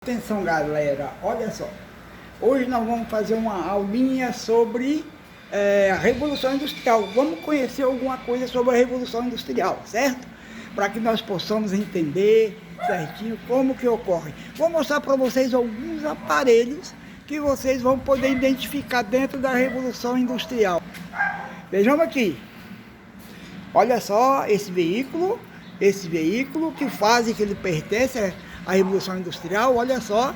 Atenção, galera, olha só, hoje nós vamos fazer uma aulinha sobre a Revolução Industrial. Vamos conhecer alguma coisa sobre a Revolução Industrial, certo? Para que nós possamos entender certinho como que ocorre. Vou mostrar para vocês alguns aparelhos que vocês vão poder identificar dentro da Revolução Industrial. Vejam aqui, olha só esse veículo que faz que ele pertence à Revolução Industrial. Olha só,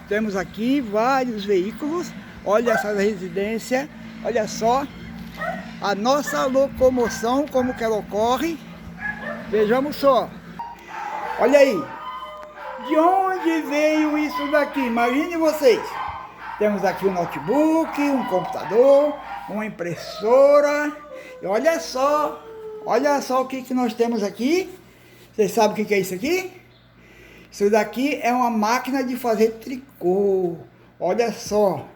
temos aqui vários veículos, olha essa residência, olha só a nossa locomoção, como que ela ocorre. Vejamos só, olha aí, de onde veio isso daqui? Imagine vocês, temos aqui um notebook, um computador, uma impressora, e olha só o que nós temos aqui. Vocês sabem o que é isso aqui? Isso daqui é uma máquina de fazer tricô. Olha só,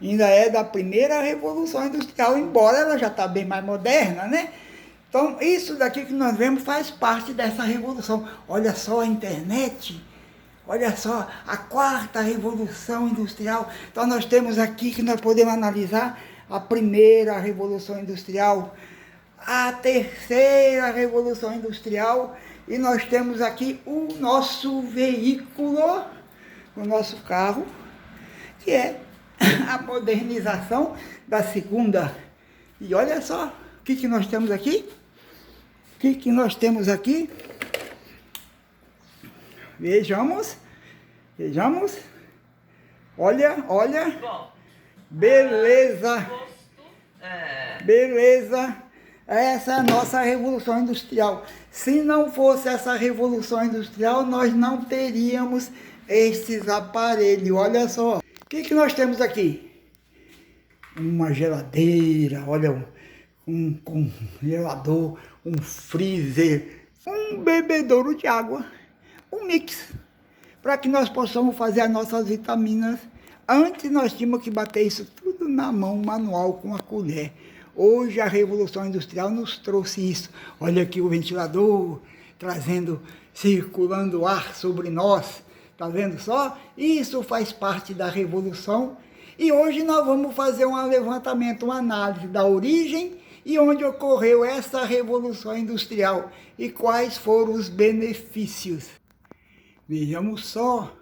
ainda é da primeira Revolução Industrial, embora ela já está bem mais moderna, né? Então, isso daqui que nós vemos faz parte dessa revolução. Olha só a internet, olha só a quarta Revolução Industrial. Então, nós temos aqui que nós podemos analisar a primeira Revolução Industrial, a terceira Revolução Industrial, e nós temos aqui o nosso veículo, o nosso carro, que é a modernização da segunda. E olha só, o que nós temos aqui? O que nós temos aqui? Vejamos. Olha. Beleza. Beleza. Essa é a nossa Revolução Industrial. Se não fosse essa Revolução Industrial, nós não teríamos esses aparelhos. Olha só. O que nós temos aqui? Uma geladeira, olha, um congelador, um freezer, um bebedouro de água, um mix, para que nós possamos fazer as nossas vitaminas. Antes nós tínhamos que bater isso tudo na mão, manual, com a colher. Hoje a Revolução Industrial nos trouxe isso. Olha aqui o ventilador, circulando ar sobre nós. Está vendo só? Isso faz parte da Revolução. E hoje nós vamos fazer um levantamento, uma análise da origem e onde ocorreu essa Revolução Industrial e quais foram os benefícios. Vejamos só.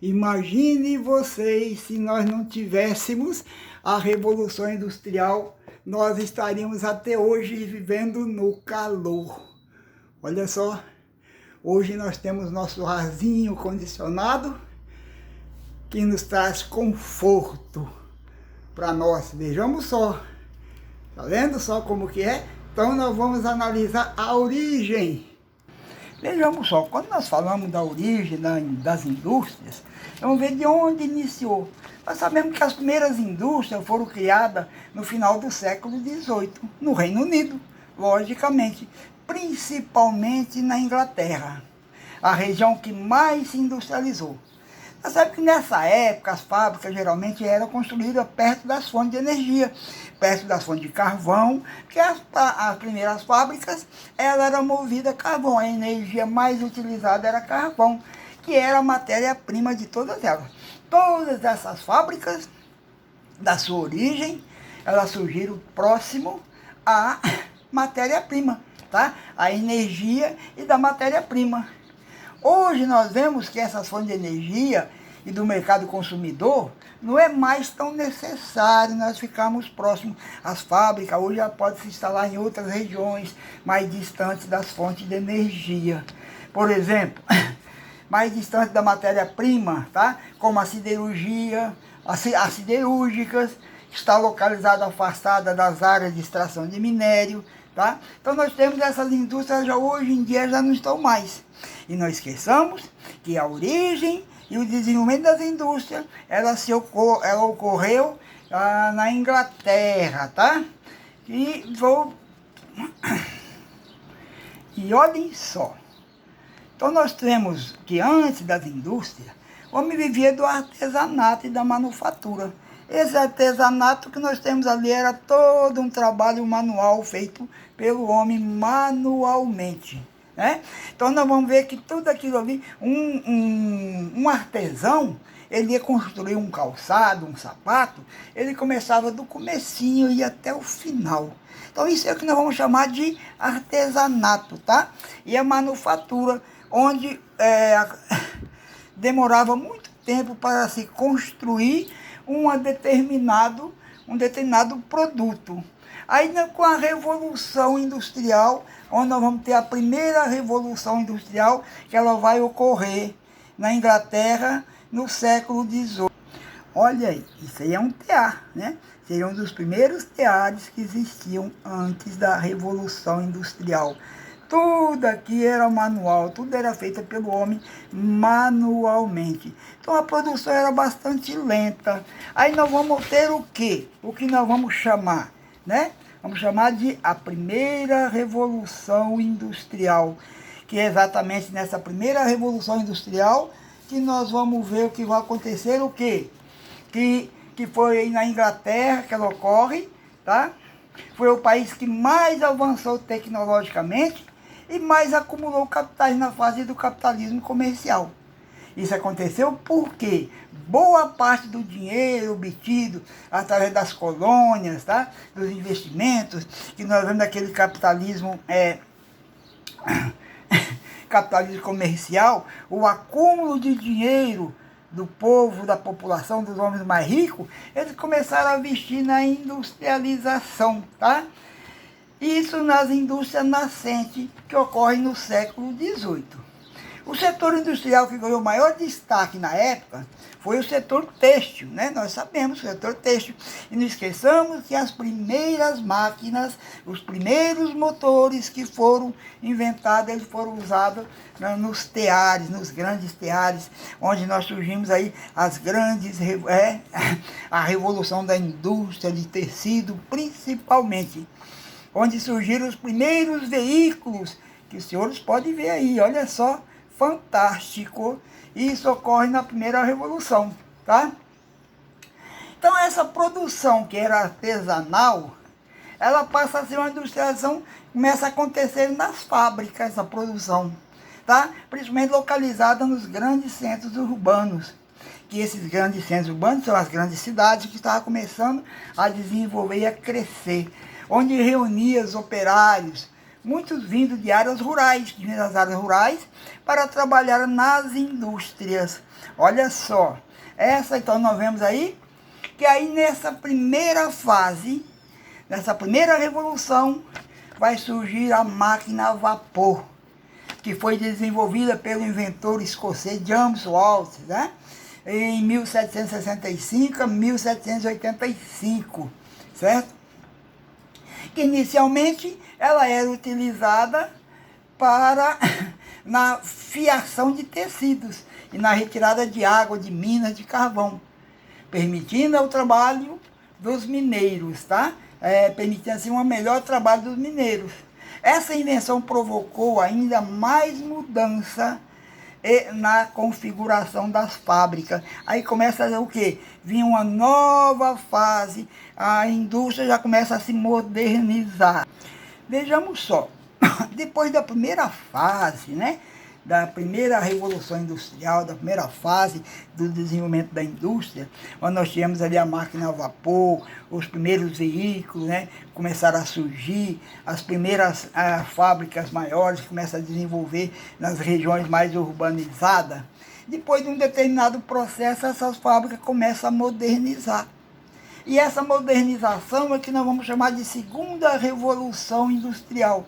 Imagine vocês, se nós não tivéssemos a Revolução Industrial, nós estaríamos até hoje vivendo no calor. Olha só, hoje nós temos nosso arzinho condicionado, que nos traz conforto para nós. Vejamos só, tá vendo só como que é? Então nós vamos analisar a origem. Vejamos só, quando nós falamos da origem das indústrias, vamos ver de onde iniciou. Nós sabemos que as primeiras indústrias foram criadas no final do século XVIII, no Reino Unido, logicamente, principalmente na Inglaterra, a região que mais se industrializou. Nós sabemos que nessa época as fábricas geralmente eram construídas perto das fontes de energia, perto das fontes de carvão, porque as primeiras fábricas eram movidas a carvão, a energia mais utilizada era carvão, que era a matéria-prima de todas elas. Todas essas fábricas, da sua origem, elas surgiram próximo à matéria-prima, tá? A energia e da matéria-prima. Hoje nós vemos que essas fontes de energia e do mercado consumidor não é mais tão necessário nós ficarmos próximos às fábricas. Hoje já pode se instalar em outras regiões mais distantes das fontes de energia. Por exemplo, mais distante da matéria-prima, tá? Como a siderurgia, as siderúrgicas, está localizada afastada das áreas de extração de minério, tá? Então nós temos essas indústrias já hoje em dia já não estão mais. E não esqueçamos que a origem e o desenvolvimento das indústrias, ela ocorreu na Inglaterra, tá? E olhem só. Então nós temos que antes das indústrias, o homem vivia do artesanato e da manufatura. Esse artesanato que nós temos ali era todo um trabalho manual feito pelo homem manualmente. né? Então nós vamos ver que tudo aquilo ali, um artesão, ele ia construir um calçado, um sapato, ele começava do comecinho e ia até o final. Então isso é o que nós vamos chamar de artesanato, tá? E a manufatura, onde demorava muito tempo para se construir um determinado produto. Aí com a Revolução Industrial, onde nós vamos ter a primeira Revolução Industrial, que ela vai ocorrer na Inglaterra no século XVIII. Olha aí, isso aí é um tear, né? Seria um dos primeiros teares que existiam antes da Revolução Industrial. Tudo aqui era manual, tudo era feito pelo homem manualmente. Então a produção era bastante lenta. Aí nós vamos ter o quê? O que nós vamos chamar, né? Vamos chamar de a primeira Revolução Industrial, que é exatamente nessa primeira Revolução Industrial que nós vamos ver o que vai acontecer, o quê? Que foi aí na Inglaterra que ela ocorre, tá? Foi o país que mais avançou tecnologicamente e mais acumulou capitais na fase do capitalismo comercial. Isso aconteceu porque boa parte do dinheiro obtido através das colônias, tá? Dos investimentos, que nós vemos naquele capitalismo, capitalismo comercial, o acúmulo de dinheiro do povo, da população, dos homens mais ricos, eles começaram a investir na industrialização, tá? Isso nas indústrias nascentes que ocorrem no século XVIII. O setor industrial que ganhou maior destaque na época foi o setor têxtil, né? Nós sabemos o setor têxtil. E não esqueçamos que as primeiras máquinas, os primeiros motores que foram inventados, eles foram usados nos teares, nos grandes teares, onde nós surgimos aí as grandes, a revolução da indústria de tecido, principalmente, onde surgiram os primeiros veículos, que os senhores podem ver aí, olha só, fantástico. Isso ocorre na primeira revolução, tá? Então essa produção que era artesanal, ela passa a ser uma industrialização, começa a acontecer nas fábricas, essa produção, tá? Principalmente localizada nos grandes centros urbanos, que esses grandes centros urbanos são as grandes cidades que estavam começando a desenvolver e a crescer, onde reunia os operários, muitos vindo de áreas rurais, das áreas rurais, para trabalhar nas indústrias. Olha só, então nós vemos aí, que aí nessa primeira fase, nessa primeira revolução, vai surgir a máquina a vapor, que foi desenvolvida pelo inventor escocês James Watt, né? Em 1765 a 1785, certo? Que inicialmente ela era utilizada na fiação de tecidos e na retirada de água de minas de carvão, permitindo o trabalho dos mineiros, tá? Permitindo assim um melhor trabalho dos mineiros. Essa invenção provocou ainda mais mudança na configuração das fábricas. Aí começa o quê? Vinha uma nova fase, a indústria já começa a se modernizar. Vejamos só, depois da primeira fase, né, da primeira revolução industrial, da primeira fase do desenvolvimento da indústria, onde nós tivemos ali a máquina a vapor, os primeiros veículos, né, começaram a surgir, as primeiras fábricas maiores começam a desenvolver nas regiões mais urbanizadas. Depois de um determinado processo, essas fábricas começam a modernizar. E essa modernização é que nós vamos chamar de segunda revolução industrial.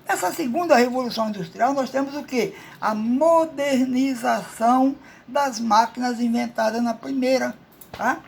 Nessa segunda revolução industrial, nós temos o quê? A modernização das máquinas inventadas na primeira, tá?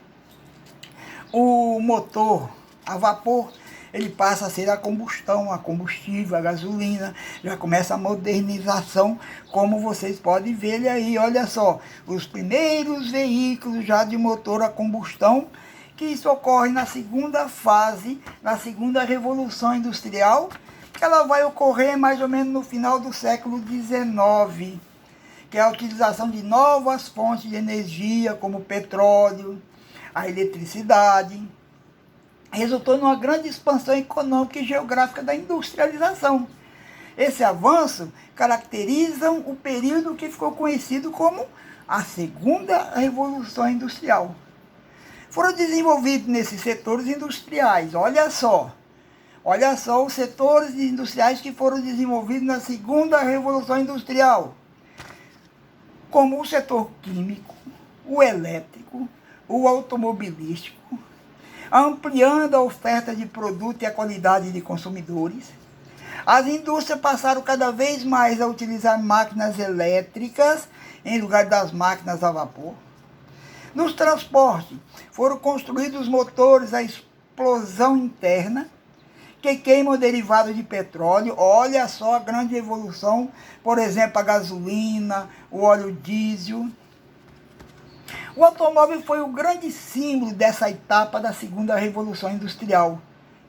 O motor a vapor, ele passa a ser a combustão, a combustível, a gasolina, já começa a modernização, como vocês podem ver aí, olha só, os primeiros veículos já de motor a combustão, que isso ocorre na segunda fase, na segunda revolução industrial, que ela vai ocorrer mais ou menos no final do século XIX, que é a utilização de novas fontes de energia, como o petróleo, a eletricidade, resultou numa grande expansão econômica e geográfica da industrialização. Esse avanço caracteriza o período que ficou conhecido como a Segunda Revolução Industrial. Foram desenvolvidos nesses setores industriais, olha só os setores industriais que foram desenvolvidos na Segunda Revolução Industrial, como o setor químico, o elétrico, o automobilístico, ampliando a oferta de produto e a qualidade de consumidores. As indústrias passaram cada vez mais a utilizar máquinas elétricas em lugar das máquinas a vapor. Nos transportes, foram construídos motores a explosão interna, que queimam derivados de petróleo. Olha só a grande evolução, por exemplo, a gasolina, o óleo diesel. O automóvel foi o grande símbolo dessa etapa da Segunda Revolução Industrial.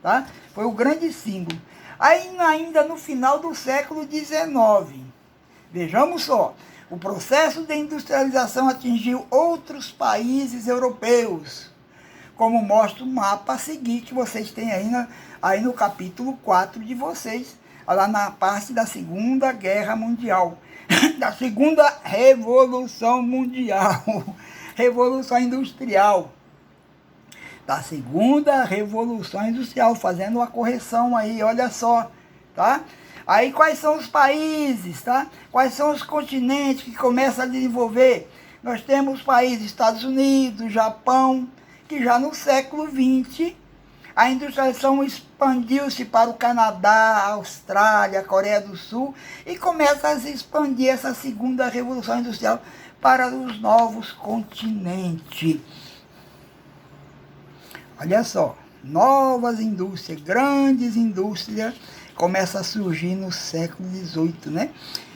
Tá? Foi o grande símbolo. Ainda no final do século XIX, vejamos só, o processo de industrialização atingiu outros países europeus, como mostra o mapa a seguir, que vocês têm aí no capítulo 4 de vocês, lá na parte da Segunda Guerra Mundial, da Segunda Revolução Mundial, Revolução Industrial, da Segunda Revolução Industrial, fazendo uma correção aí, olha só, tá? Aí quais são os países, tá? Quais são os continentes que começam a desenvolver? Nós temos os países Estados Unidos, Japão, que já no século XX, a industrialização expandiu-se para o Canadá, a Austrália, a Coreia do Sul, e começa a se expandir essa Segunda Revolução Industrial para os novos continentes. Olha só, novas indústrias, grandes indústrias, começam a surgir no século XVIII, né?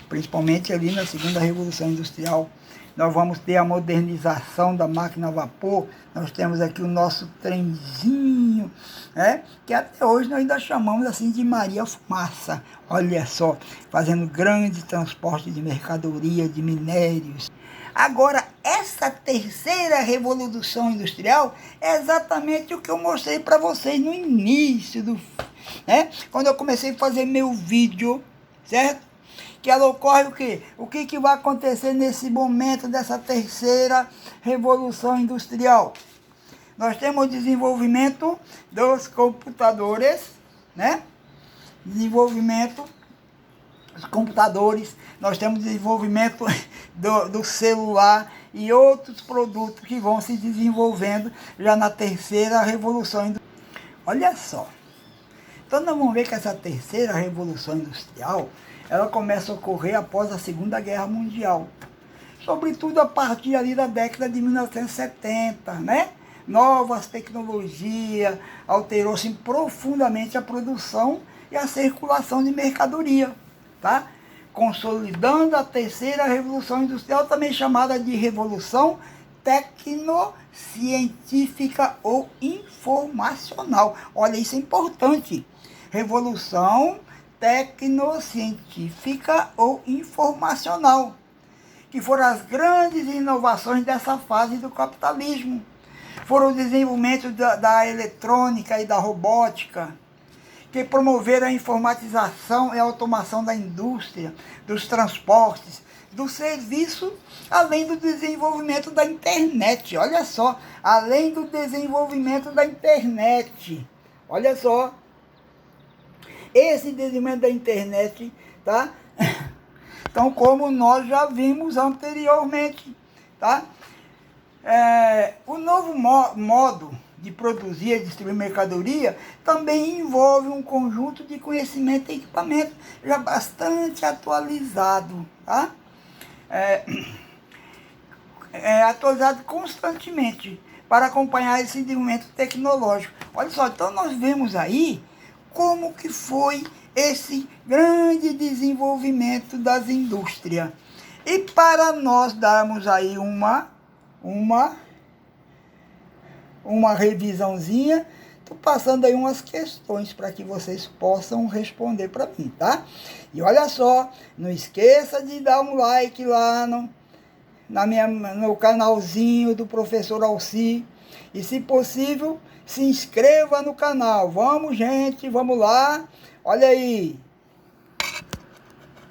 Principalmente ali na Segunda Revolução Industrial. Nós vamos ter a modernização da máquina a vapor. Nós temos aqui o nosso trenzinho, né? Que até hoje nós ainda chamamos assim de Maria Fumaça. Olha só, fazendo grande transporte de mercadoria, de minérios. Agora, essa terceira revolução industrial é exatamente o que eu mostrei para vocês no início, né? Quando eu comecei a fazer meu vídeo, certo? Que ela ocorre o quê? O que vai acontecer nesse momento dessa terceira revolução industrial? Nós temos o desenvolvimento dos computadores, né? Desenvolvimento dos computadores, nós temos o desenvolvimento do celular e outros produtos que vão se desenvolvendo já na terceira revolução industrial. Olha só, então nós vamos ver que essa terceira revolução industrial, ela começa a ocorrer após a Segunda Guerra Mundial, sobretudo a partir ali da década de 1970, né? Novas tecnologias, alterou-se profundamente a produção e a circulação de mercadoria, tá? Consolidando a terceira revolução industrial, também chamada de revolução tecnocientífica ou informacional. Olha, isso é importante. Revolução tecnocientífica ou informacional, que foram as grandes inovações dessa fase do capitalismo. Foram o desenvolvimento da eletrônica e da robótica, que promoveram a informatização e a automação da indústria, dos transportes, do serviço, além do desenvolvimento da internet. Olha só, além do desenvolvimento da internet. Olha só, esse desenvolvimento da internet, tá? Então, como nós já vimos anteriormente, tá? O novo modo de produzir e distribuir mercadoria também envolve um conjunto de conhecimento e equipamento já bastante atualizado, tá? Atualizado constantemente para acompanhar esse desenvolvimento tecnológico. Olha só, então nós vemos aí como que foi esse grande desenvolvimento das indústrias. E para nós darmos aí uma revisãozinha, estou passando aí umas questões para que vocês possam responder para mim, tá? E olha só, não esqueça de dar um like lá no canalzinho do professor Alci. E, se possível, se inscreva no canal. Vamos, gente, vamos lá. Olha aí.